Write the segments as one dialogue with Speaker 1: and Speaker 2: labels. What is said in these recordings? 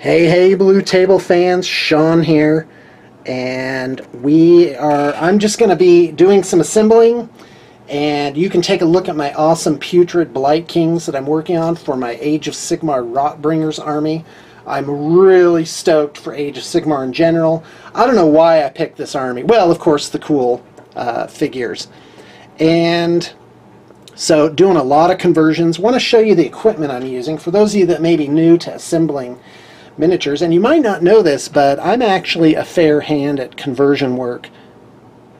Speaker 1: Hey Blue Table fans, Shawn here, and I'm just going to be doing some assembling, and you can take a look at my awesome putrid Blight Kings that I'm working on for my Age of Sigmar Rotbringers army. I'm really stoked for Age of Sigmar in general. I don't know why I picked this army. Well, of course, the cool figures. And so doing a lot of conversions. Want to show you the equipment I'm using for those of you that may be new to assembling miniatures, and you might not know this, but I'm actually a fair hand at conversion work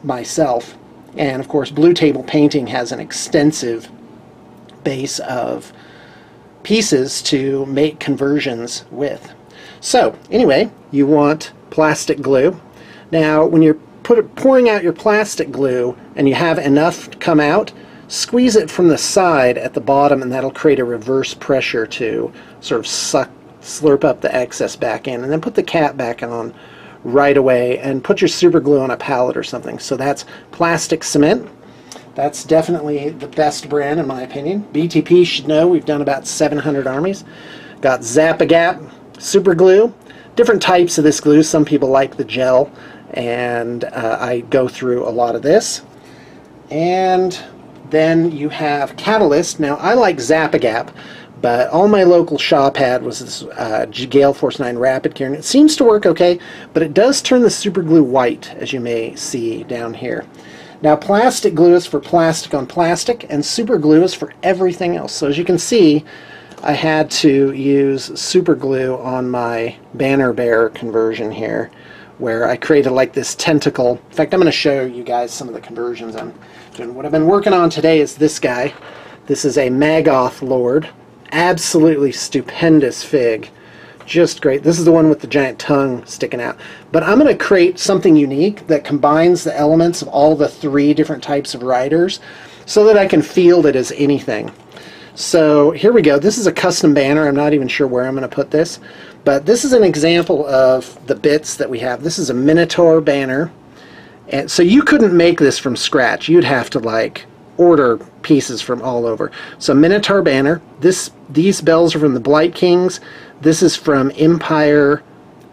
Speaker 1: myself. And of course, Blue Table Painting has an extensive base of pieces to make conversions with. So anyway, you want plastic glue. Now when you're pouring out your plastic glue and you have enough come out, squeeze it from the side at the bottom, and that'll create a reverse pressure to sort of slurp up the excess back in, and then put the cap back on right away and put your super glue on a pallet or something. So that's plastic cement. That's definitely the best brand in my opinion. BTP should know we've done about 700 armies. Got Zap-A-Gap super glue. Different types of this glue. Some people like the gel, and I go through a lot of this. And then you have Catalyst. Now I like Zap-A-Gap, but all my local shop had was this Gale Force 9 Rapid Gear, and it seems to work okay, but it does turn the super glue white, as you may see down here. Now plastic glue is for plastic on plastic, and super glue is for everything else. So as you can see, I had to use super glue on my banner bearer conversion here, where I created like this tentacle. In fact, I'm going to show you guys some of the conversions I'm doing. What I've been working on today is this guy. This is a Maggoth Lord. Absolutely stupendous fig. Just great. This is the one with the giant tongue sticking out. But I'm going to create something unique that combines the elements of all the three different types of riders so that I can field it as anything. So here we go. This is a custom banner. I'm not even sure where I'm going to put this, but this is an example of the bits that we have. This is a Minotaur banner, and so you couldn't make this from scratch. You'd have to like order pieces from all over. So Minotaur banner. These bells are from the Blight Kings. This is from Empire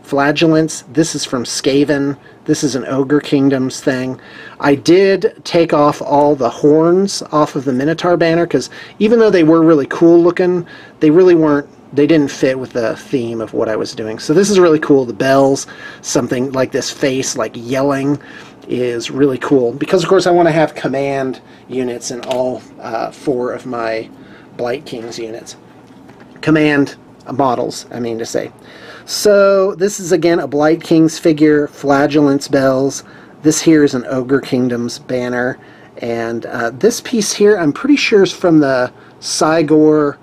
Speaker 1: Flagellants. This is from Skaven. This is an Ogre Kingdoms thing. I did take off all the horns off of the Minotaur banner because even though they were really cool looking, they really weren't. They didn't fit with the theme of what I was doing. So this is really cool. The bells, something like this face, like yelling, is really cool because of course I want to have command units in all four of my Blight Kings units. Command models, I mean to say. So this is again a Blight Kings figure, Flagellants bells. This here is an Ogre Kingdoms banner, and this piece here I'm pretty sure is from the Cygor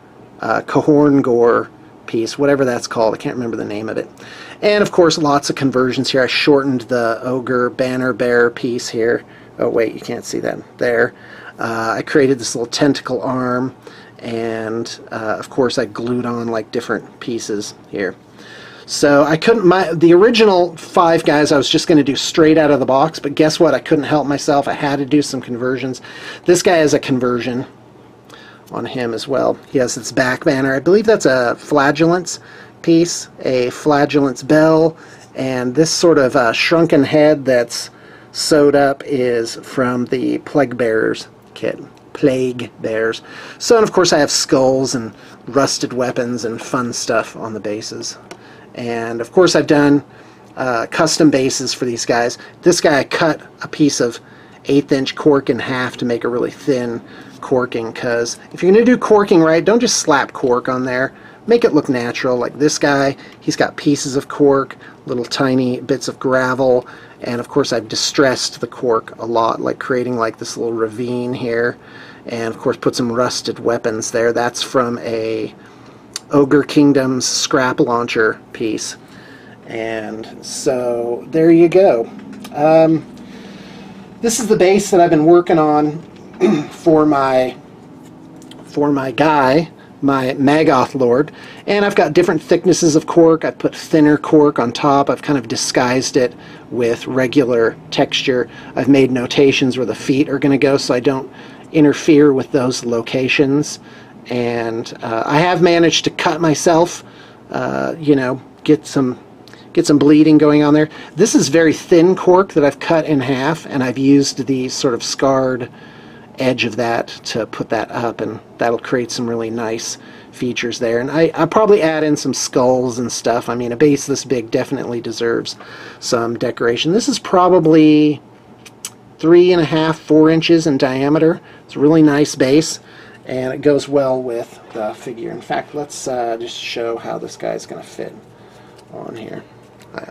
Speaker 1: Cahorn Gore piece, whatever that's called. I can't remember the name of it. And of course lots of conversions here. I shortened the Ogre banner bearer piece here. Oh wait, you can't see that there. I created this little tentacle arm, and of course I glued on like different pieces here. So I couldn't, the original 5 guys I was just going to do straight out of the box, but guess what, I couldn't help myself. I had to do some conversions. This guy has a conversion on him as well. He has this back banner. I believe that's a Flagellants piece, a Flagellants bell, and this sort of shrunken head that's sewed up is from the Plague Bearers kit. Plague Bears. So, and of course I have skulls and rusted weapons and fun stuff on the bases. And of course I've done custom bases for these guys. This guy I cut a piece of 1/8 inch cork in half to make a really thin corking, because if you're going to do corking right, don't just slap cork on there. Make it look natural. Like this guy, he's got pieces of cork, little tiny bits of gravel, and of course I've distressed the cork a lot, like creating like this little ravine here, and of course put some rusted weapons there. That's from a Ogre Kingdoms scrap launcher piece. And so there you go. This is the base that I've been working on for my guy, my Maggoth Lord, and I've got different thicknesses of cork. I've put thinner cork on top. I've kind of disguised it with regular texture. I've made notations where the feet are going to go so I don't interfere with those locations. And I have managed to cut myself, you know, get some bleeding going on there. This is very thin cork that I've cut in half, and I've used the sort of scarred edge of that to put that up, and that'll create some really nice features there. And I'll probably add in some skulls and stuff. I mean, a base this big definitely deserves some decoration. This is probably 3.5, 4 inches in diameter. It's a really nice base, and it goes well with the figure. In fact, let's just show how this guy's going to fit on here.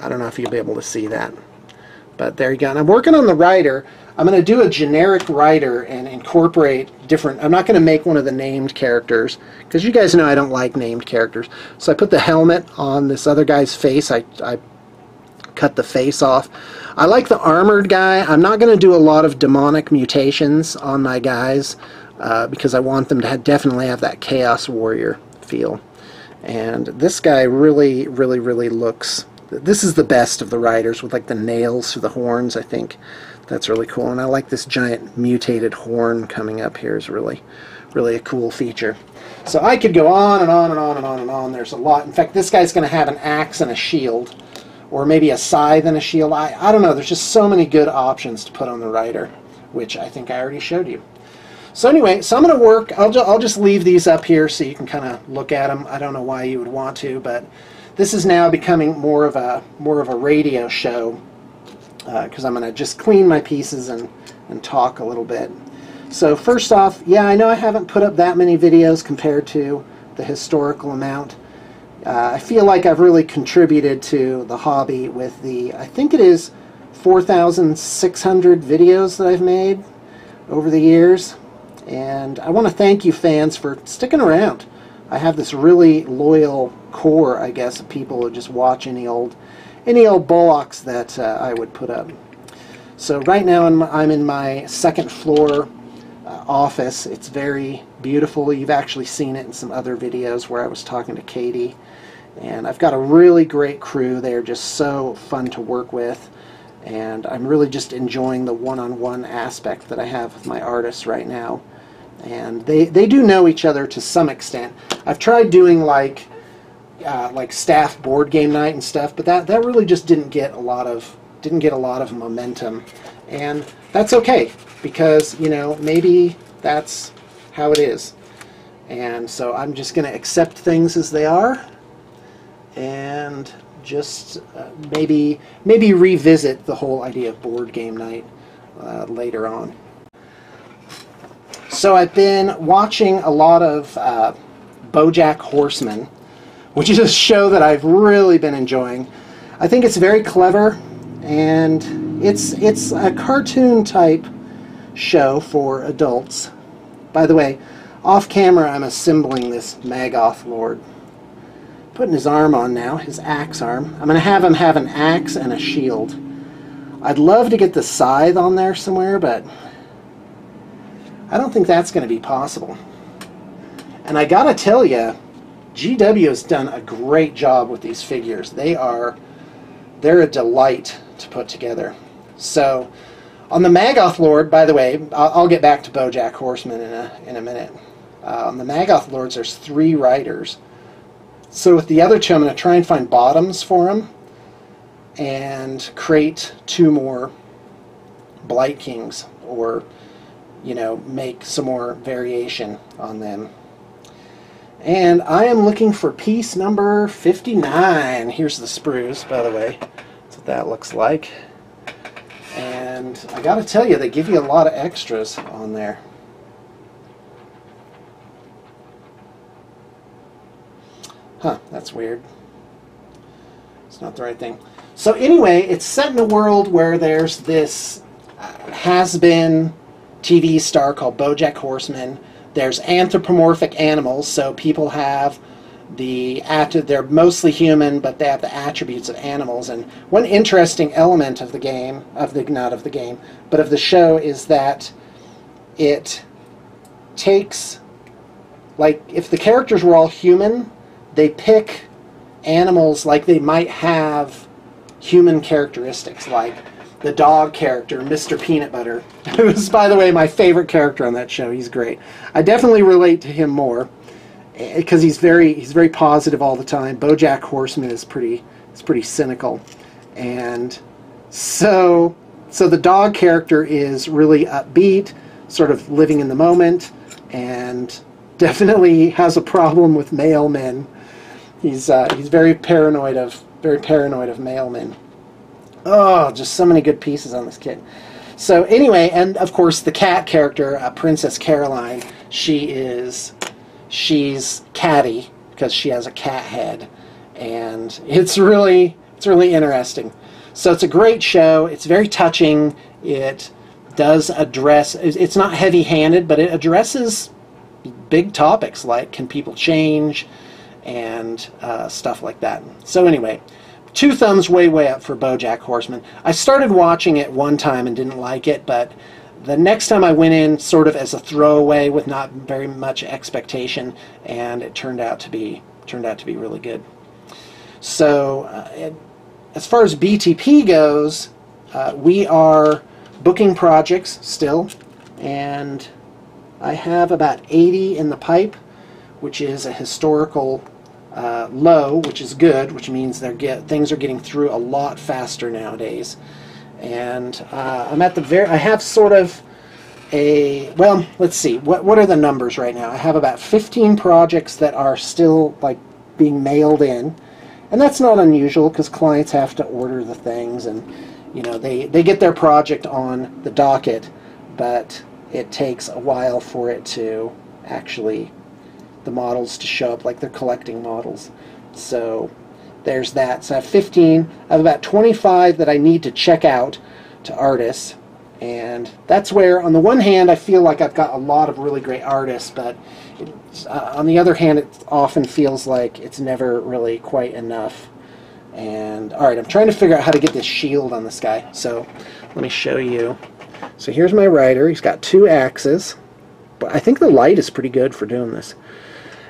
Speaker 1: I don't know if you'll be able to see that, but there you go. And I'm working on the rider. I'm going to do a generic rider and incorporate different... I'm not going to make one of the named characters, because you guys know I don't like named characters. So I put the helmet on this other guy's face. I cut the face off. I like the armored guy. I'm not going to do a lot of demonic mutations on my guys, because I want them to definitely have that Chaos Warrior feel. And this guy really, really, really looks... This is the best of the riders, with like the nails through the horns. I think that's really cool. And I like this giant mutated horn coming up here. Is really, really a cool feature. So I could go on and on and on and on and on. There's a lot. In fact, this guy's going to have an axe and a shield, or maybe a scythe and a shield. I don't know. There's just so many good options to put on the rider, which I think I already showed you. So anyway, so I'm going to work. I'll just leave these up here so you can kind of look at them. I don't know why you would want to, but this is now becoming more of a radio show, because I'm going to just clean my pieces and talk a little bit. So first off, yeah, I know I haven't put up that many videos compared to the historical amount. I feel like I've really contributed to the hobby with the, I think it is 4,600 videos that I've made over the years. And I want to thank you fans for sticking around. I have this really loyal core, I guess, of people who just watch any old bullocks that I would put up. So right now I'm in my second floor office. It's very beautiful. You've actually seen it in some other videos where I was talking to Katie. And I've got a really great crew. They're just so fun to work with. And I'm really just enjoying the one-on-one aspect that I have with my artists right now. And they do know each other to some extent. I've tried doing like staff board game night and stuff, but that really just didn't get a lot of momentum, and that's okay, because you know, maybe that's how it is. And so I'm just going to accept things as they are, and just maybe revisit the whole idea of board game night later on. So I've been watching a lot of BoJack Horseman, which is a show that I've really been enjoying. I think it's very clever, and it's a cartoon type show for adults. By the way, off camera I'm assembling this Maggoth Lord. Putting his arm on now, his axe arm. I'm going to have him have an axe and a shield. I'd love to get the scythe on there somewhere, but I don't think that's going to be possible. And I gotta tell you, GW has done a great job with these figures. They're a delight to put together. So on the Maggoth Lord, by the way, I'll get back to BoJack Horseman in a minute. On the Maggoth Lords, there's 3 riders. So with the other 2, I'm going to try and find bottoms for them and create 2 more Blight Kings, or you know, make some more variation on them. And I am looking for piece number 59. Here's the sprues, by the way. That's what that looks like. And I gotta tell you, they give you a lot of extras on there. Huh, that's weird. It's not the right thing. So anyway, it's set in a world where there's this has-been TV star called BoJack Horseman. There's anthropomorphic animals, so people have they're mostly human, but they have the attributes of animals. And one interesting element of the game, not of the game, but of the show, is that it takes, like, if the characters were all human, they pick animals like they might have human characteristics, like the dog character, Mr. Peanut Butter, who's, by the way, my favorite character on that show. He's great. I definitely relate to him more. because he's very positive all the time. BoJack Horseman is pretty cynical, and so the dog character is really upbeat, sort of living in the moment, and definitely has a problem with mailmen. He's very paranoid of mailmen. Oh, just so many good pieces on this kit. So anyway, and of course the cat character, Princess Caroline, she's catty because she has a cat head, and it's really interesting. So it's a great show. It's very touching. It does address, it's not heavy-handed, but it addresses big topics like can people change and stuff like that. So anyway, 2 thumbs way up for BoJack Horseman. I started watching it one time and didn't like it, but the next time I went in sort of as a throwaway with not very much expectation, and it turned out to be really good. So as far as BTP goes, we are booking projects still, and I have about 80 in the pipe, which is a historical low, which is good, which means things are getting through a lot faster nowadays. And I'm at the I have sort of well, let's see, what are the numbers right now? I have about 15 projects that are still like being mailed in, and that's not unusual because clients have to order the things, and you know they get their project on the docket, but it takes a while for it to actually, the models to show up, like they're collecting models. So there's that. So I have 15. I have about 25 that I need to check out to artists, and that's where, on the one hand, I feel like I've got a lot of really great artists, but on the other hand, it often feels like it's never really quite enough. And alright, I'm trying to figure out how to get this shield on this guy. So let me show you. So here's my rider. He's got 2 axes, but I think the light is pretty good for doing this.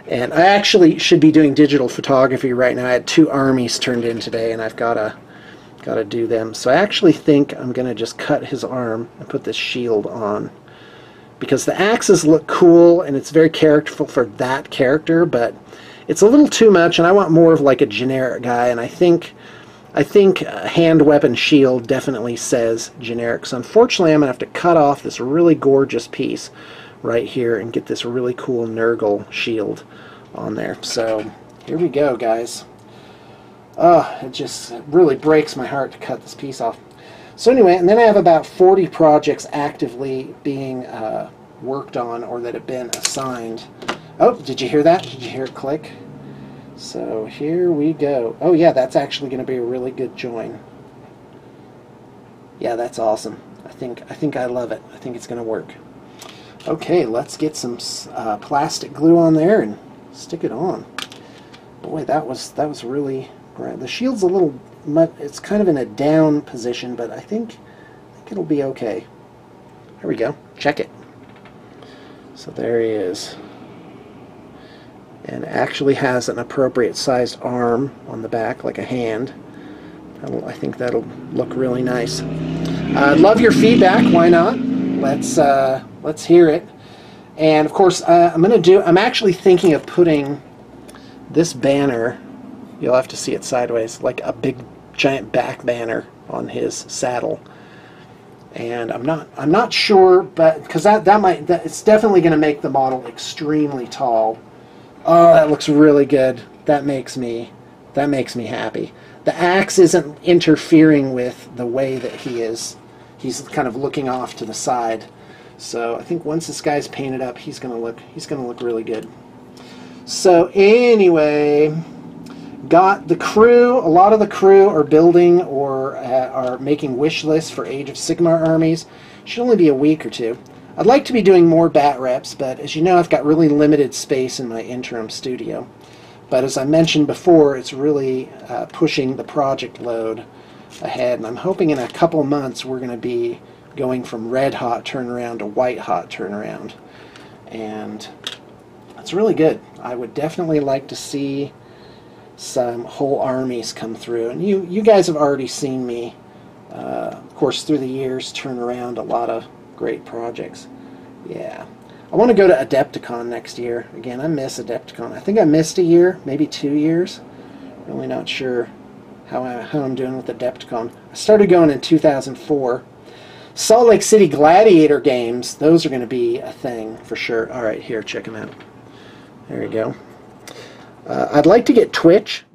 Speaker 1: And I actually should be doing digital photography right now. I had 2 armies turned in today, and I've got to do them. So I actually think I'm going to just cut his arm and put this shield on, because the axes look cool and it's very characterful for that character, but it's a little too much, and I want more of like a generic guy. And I think hand weapon shield definitely says generic. So unfortunately, I'm going to have to cut off this really gorgeous piece right here and get this really cool Nurgle shield on there. So here we go, guys. It just really breaks my heart to cut this piece off. So anyway, and then I have about 40 projects actively being worked on, or that have been assigned. Oh, did you hear that? Did you hear it click? So here we go. Oh yeah, that's actually going to be a really good join. Yeah, that's awesome. I think I love it. I think it's going to work. Okay, let's get some plastic glue on there and stick it on. Boy, that was really great. The shield's a little, it's kind of in a down position, but I think it'll be okay. Here we go. Check it. So there he is. And actually has an appropriate sized arm on the back, like a hand. I think that'll look really nice. I'd love your feedback. Why not? Let's hear it. And of course, I'm actually thinking of putting this banner, you'll have to see it sideways, like a big giant back banner on his saddle. And I'm not sure, but because it's definitely going to make the model extremely tall. Oh, that looks really good. That makes me happy. The axe isn't interfering with the way that he's kind of looking off to the side. So I think once this guy's painted up, he's gonna look really good. So anyway, got the crew. A lot of the crew are building or are making wish lists for Age of Sigmar armies. Should only be a week or 2. I'd like to be doing more bat reps, but as you know, I've got really limited space in my interim studio. But as I mentioned before, it's really pushing the project load ahead, and I'm hoping in a couple months we're going to be going from red hot turnaround to white hot turnaround, and it's really good. I would definitely like to see some whole armies come through, and you guys have already seen me, of course, through the years turn around a lot of great projects. Yeah. I want to go to Adepticon next year. Again, I miss Adepticon. I think I missed a year, maybe 2 years. Really not sure how I'm doing with Adepticon. I started going in 2004. Salt Lake City Gladiator games, those are going to be a thing for sure. All right, here, check them out. There you go. I'd like to get Twitch.